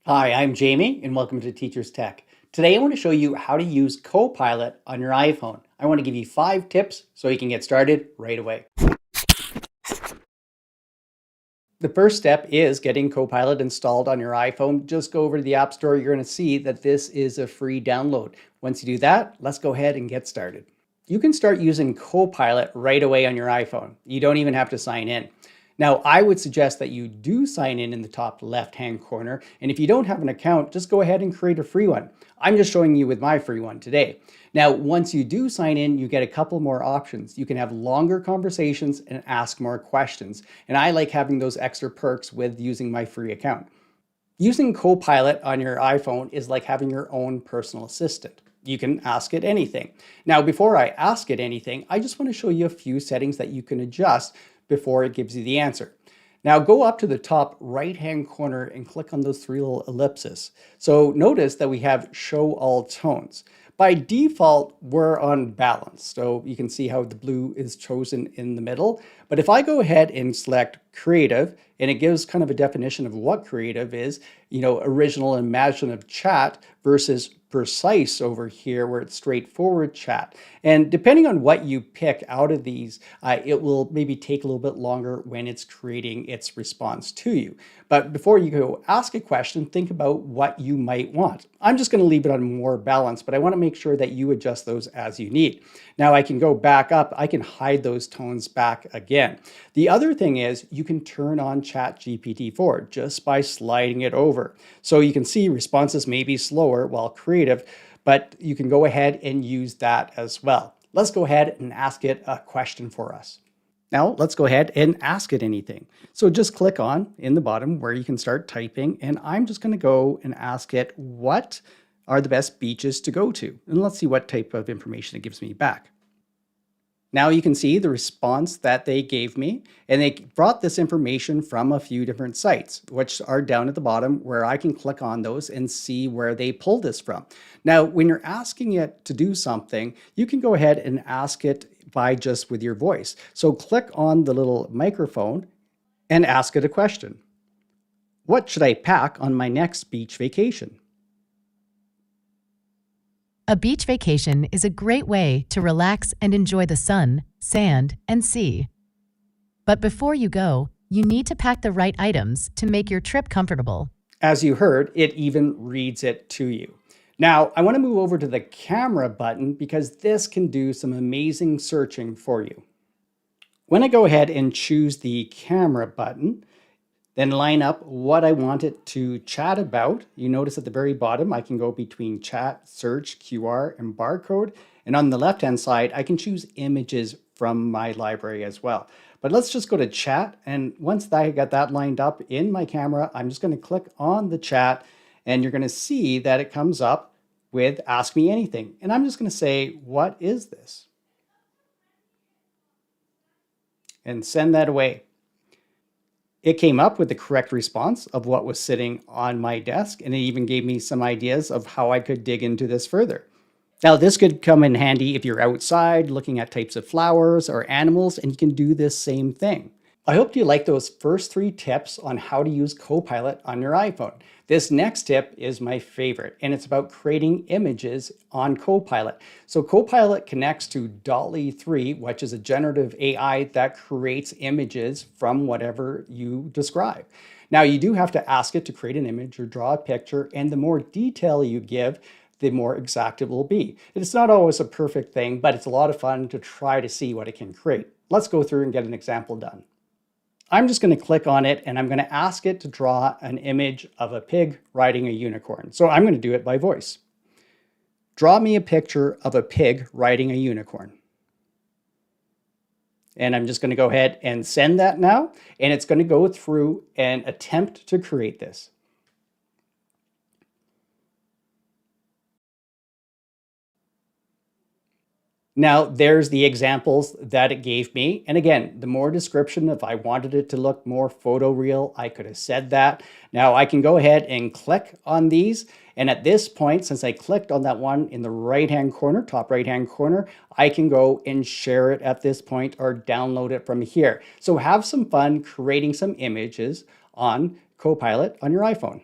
Hi, I'm Jamie, and welcome to Teachers Tech. Today I want to show you how to use Copilot on your iPhone. I want to give you 5 tips so you can get started right away. The first step is getting Copilot installed on your iPhone. Just go over to the App Store. You're going to see that this is a free download. Once you do that, let's go ahead and get started. You can start using Copilot right away on your iPhone. You don't even have to sign in. Now, I would suggest that you do sign in the top left-hand corner. And if you don't have an account, just go ahead and create a free one. I'm just showing you with my free one today. Now, once you do sign in, you get a couple more options. You can have longer conversations and ask more questions. And I like having those extra perks with using my free account. Using Copilot on your iPhone is like having your own personal assistant. You can ask it anything. Now, before I ask it anything, I just want to show you a few settings that you can adjust before it gives you the answer. Now go up to the top right-hand corner and click on those 3 little ellipses. So notice that we have show all tones. By default, we're on balance. So you can see how the blue is chosen in the middle. But if I go ahead and select creative, and it gives kind of a definition of what creative is, original and imaginative chat versus precise over here where it's straightforward chat. And depending on what you pick out of these, it will maybe take a little bit longer when it's creating its response to you. But before you go ask a question, think about what you might want. I'm just going to leave it on more balance, but I want to make sure that you adjust those as you need. Now I can go back up. I can hide those tones back again. The other thing is you can turn on ChatGPT-4 just by sliding it over. So you can see responses may be slower while creative, but you can go ahead and use that as well. Let's go ahead and ask it a question for us. Now let's go ahead and ask it anything. So just click on in the bottom where you can start typing, and I'm just going to go and ask it what are the best beaches to go to. And let's see what type of information it gives me back. Now you can see the response that they gave me, and they brought this information from a few different sites, which are down at the bottom where I can click on those and see where they pulled this from. Now, when you're asking it to do something, you can go ahead and ask it by just with your voice. So click on the little microphone and ask it a question. What should I pack on my next beach vacation? A beach vacation is a great way to relax and enjoy the sun, sand, and sea. But before you go, you need to pack the right items to make your trip comfortable. As you heard, it even reads it to you. Now, I want to move over to the camera button because this can do some amazing searching for you. When I go ahead and choose the camera button, then line up what I want it to chat about. You notice at the very bottom, I can go between chat, search, QR, and barcode. And on the left-hand side, I can choose images from my library as well. But let's just go to chat. And once I got that lined up in my camera, I'm just going to click on the chat, and you're going to see that it comes up with Ask Me Anything. And I'm just going to say, what is this? And send that away. It came up with the correct response of what was sitting on my desk, and it even gave me some ideas of how I could dig into this further. Now, this could come in handy if you're outside looking at types of flowers or animals, and you can do this same thing. I hope you like those first 3 tips on how to use Copilot on your iPhone. This next tip is my favorite, and it's about creating images on Copilot. So Copilot connects to DALL-E 3, which is a generative AI that creates images from whatever you describe. Now, you do have to ask it to create an image or draw a picture, and the more detail you give, the more exact it will be. It's not always a perfect thing, but it's a lot of fun to try to see what it can create. Let's go through and get an example done. I'm just going to click on it, and I'm going to ask it to draw an image of a pig riding a unicorn. So I'm going to do it by voice. Draw me a picture of a pig riding a unicorn. And I'm just going to go ahead and send that now, and it's going to go through and attempt to create this. Now, there's the examples that it gave me. And again, the more description, if I wanted it to look more photoreal, I could have said that. Now I can go ahead and click on these. And at this point, since I clicked on that one in the right-hand corner, top right-hand corner, I can go and share it at this point or download it from here. So have some fun creating some images on Copilot on your iPhone.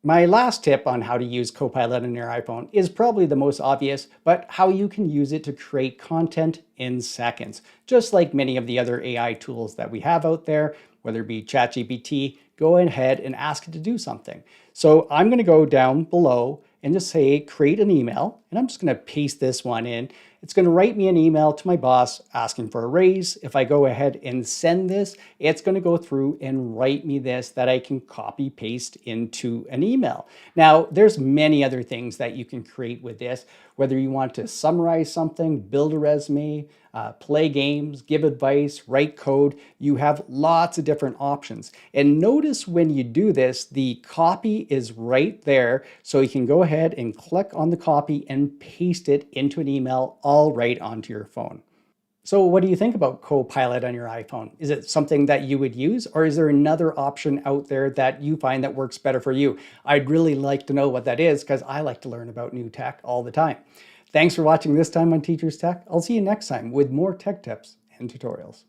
My last tip on how to use Copilot on your iPhone is probably the most obvious, but how you can use it to create content in seconds. Just like many of the other AI tools that we have out there, whether it be ChatGPT, go ahead and ask it to do something. So I'm going to go down below and just say create an email, and I'm just going to paste this one in. It's going to write me an email to my boss asking for a raise. If I go ahead and send this, it's going to go through and write me this that I can copy paste into an email. Now, there's many other things that you can create with this, whether you want to summarize something, build a resume, play games, give advice, write code. You have lots of different options. And notice when you do this, the copy is right there. So you can go ahead and click on the copy and paste it into an email all right onto your phone. So what do you think about Copilot on your iPhone? Is it something that you would use, or is there another option out there that you find that works better for you? I'd really like to know what that is because I like to learn about new tech all the time. Thanks for watching this time on Teachers Tech. I'll see you next time with more tech tips and tutorials.